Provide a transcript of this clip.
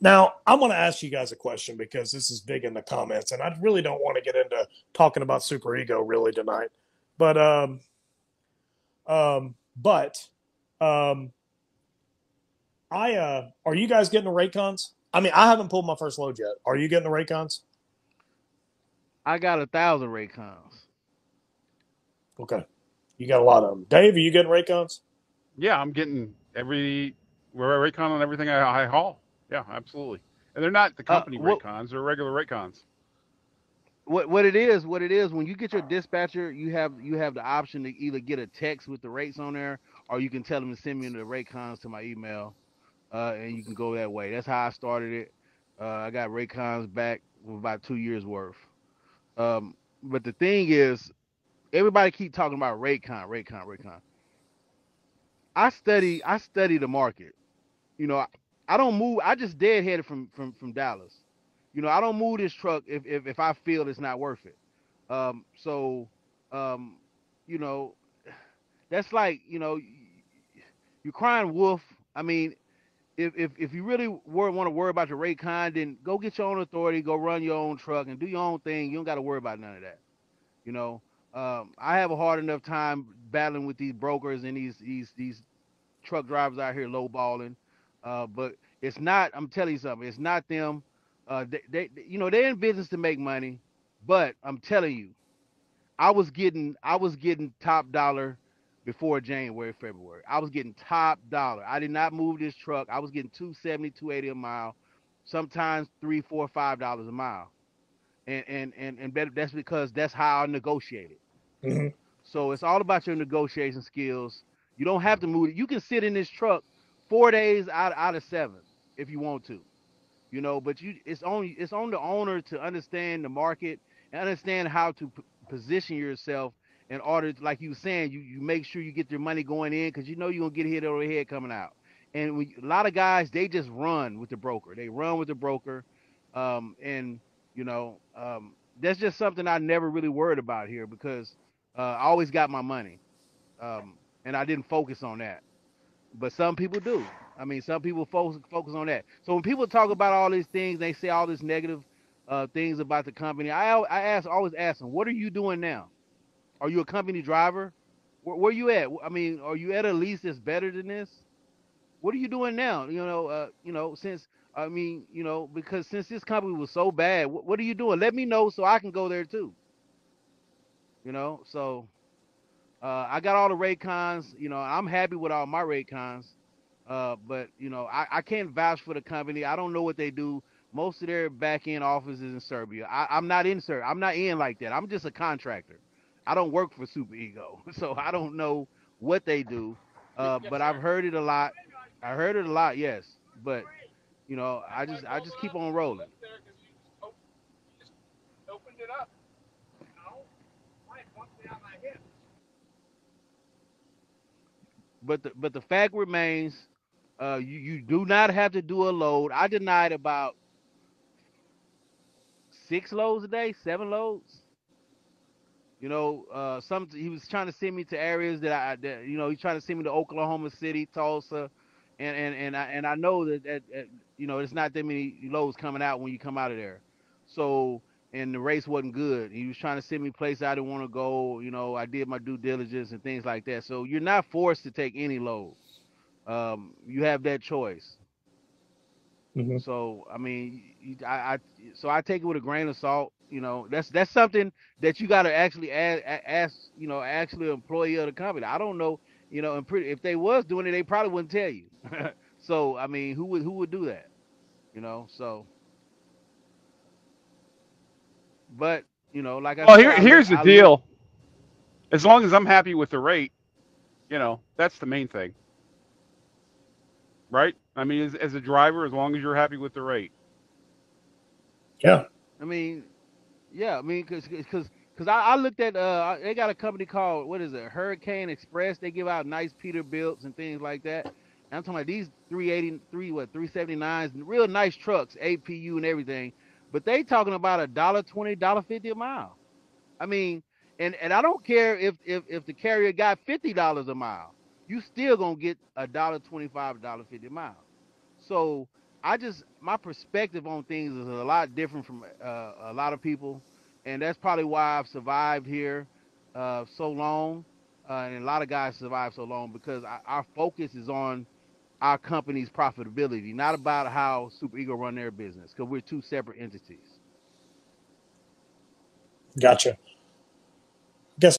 Now, I'm going to ask you guys a question because this is big in the comments, and I really don't want to get into talking about super ego really tonight. But but I are you guys getting the Raycons? I mean, I haven't pulled my first load yet. Are you getting the Raycons? I got 1,000 Raycons. Okay, you got a lot of them. Dave, are you getting Raycons? Yeah, I'm getting every Raycon on everything I haul. Yeah, absolutely. And they're not the company What Raycons; they're regular Raycons. what it is when you get your dispatcher, you have the option to either get a text with the rates on there, or you can tell them to send me the Raycons to my email, and you can go that way. That's how I started it. I got Raycons back with about 2 years worth. But the thing is, everybody keep talking about Raycon. I study the market. You know, I don't move. I just deadheaded from Dallas. I don't move this truck if I feel it's not worth it. So, um, you know, that's like you're crying wolf. I mean, if you really want to worry about your Raycon, then go get your own authority, go run your own truck, and do your own thing. You don't got to worry about none of that. You know, I have a hard enough time battling with these brokers and these truck drivers out here lowballing. But it's not. I'm telling you something. It's not them. They're in business to make money. But I'm telling you, I was getting top dollar before January, February. I was getting top dollar. I did not move this truck. I was getting 270, 280 a mile, sometimes $3, $4, $5 a mile. That's because that's how I negotiated. Mm-hmm. So it's all about your negotiation skills. You don't have to move it. You can sit in this truck 4 days out of 7 if you want to. But it's on the owner to understand the market and understand how to position yourself in order to, like you were saying, you make sure you get your money going in because you're gonna get hit over the head coming out. And a lot of guys, they just run with the broker. They run with the broker, and that's just something I never really worried about here because I always got my money, and I didn't focus on that. But some people do. I mean, some people focus on that. So when people talk about all these things, they say all this negative things about the company. Always ask them, what are you doing now? Are you a company driver? Where you at? I mean, are you at a lease that's better than this? What are you doing now? Since I mean, because since this company was so bad, what are you doing? Let me know so I can go there too. So I got all the Raycons. I'm happy with all my Raycons. But I can't vouch for the company. I don't know what they do. Most of their back end office is in Serbia. I'm not in Serbia. I'm not in like that. I'm just a contractor. I don't work for Super Ego, so I don't know what they do. But I've heard it a lot. I heard it a lot, yes. But I just keep on rolling. But the fact remains, you do not have to do a load. I denied about 6 loads a day, 7 loads. Some he was trying to send me to areas he's trying to send me to Oklahoma City, Tulsa, and I know that it's not that many loads coming out when you come out of there. So and the race wasn't good. He was trying to send me places I didn't want to go. I did my due diligence and things like that. So you're not forced to take any load. You have that choice. Mm-hmm. So I mean, so I take it with a grain of salt. That's something that you got to actually ask. Actually, employee of the company. I don't know. And if they was doing it, they probably wouldn't tell you. So I mean, who would do that? So but like I Well, said, here's the I look. deal. As long as I'm happy with the rate, that's the main thing, right? I mean, as a driver, as long as you're happy with the rate. Yeah. I mean, yeah. I mean, because I looked at they got a company called, what is it, Hurricane Express. They give out nice Peterbilts and things like that. And I'm talking about these 383, 379s, real nice trucks, APU and everything. But they talking about $1.20, $1.50 a mile. I mean, and I don't care if the carrier got $50 a mile, you still gonna get $1.25, $1.50 a mile. So my perspective on things is a lot different from a lot of people, and that's probably why I've survived here so long, and a lot of guys survive so long because our focus is on our company's profitability, not about how Super Ego run their business, because we're two separate entities. Gotcha.